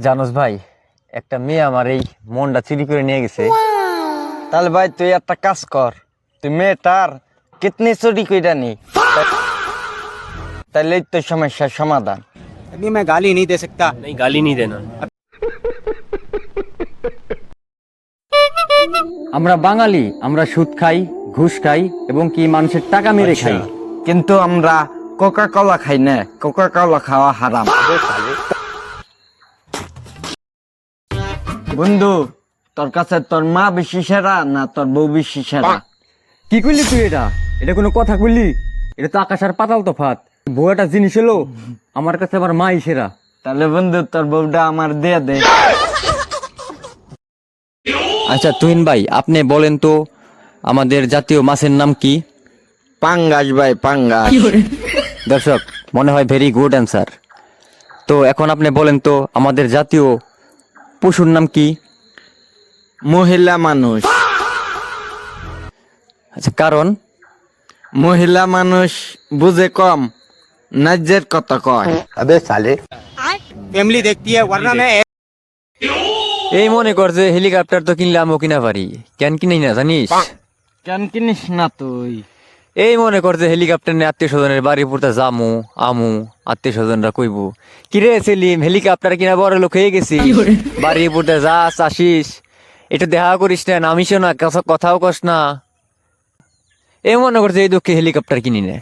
জানোস ভাই, একটা মেয়ে আমার এই মনটা চুরি করে নিয়ে গেছে। তাহলে ভাই তুই একটা কাজ কর, তুই মেয়েটার কিডনি চুরি কইরা নি, তাহলে তো সমস্যার সমাধান। अभी मैं गाली नहीं दे सकता। नहीं, गाली नहीं देना। আমরা বাঙালি, আমরা সুদ খাই, ঘুষ খাই এবং কি মানুষের টাকা মেরে খাই। কিন্তু আমরা কোকা কোলা খাই না, কোকা কোলা খাওয়া হারাম। বন্ধু, তোর কাছে তোর মা বেশি সেরা না তোর বউ বেশি সেরা? কি করলি তুই? এটা কোনো কথা বললি? এটা তো আকাশ আর পাতাল তফাৎ। বউ একটা জিনিস এলো, আমার কাছে আমার মাই সেরা। তাহলে বন্ধু তোর বউটা আমার দিয়ে দে। আচ্ছা তুহিন ভাই, আপনি বলেন তো আমাদের জাতীয় মাছের নাম কি? পাঙ্গাস ভাই, পাঙ্গাস। দর্শক, মনে হয় ভেরি গুড অ্যান্সার। তো এখন আপনি বলেন তো আমাদের জাতীয় পশুর নাম কি? মহিলা মানুষ। আচ্ছা, কারণ? মহিলা মানুষ বুঝে কম, ন্যায্যের কথা কয়। फैमिली देखती है वरना मैं এই মনে কর যে হেলিকপ্টার তো কিনলে আমিও কিনা পারি, কেন কিনি না জানিস? কেন কিনিস না তুই? এই মনে কর যে হেলিকপ্টার নিয়ে আত্মীয় স্বজনের বাড়ি পড়তে জামু আমু, আত্মীয় স্বজনরা কইবো কিরে সেলিম, হেলিকপ্টার কিনা বড় লোক হয়ে গেছি, বাড়ি পড়তে যাস আসিস, এটা দেখা করিস না, নামিস না, কথাও কস না। এই মনে করছে এই দুঃখে হেলিকপ্টার কিনি না।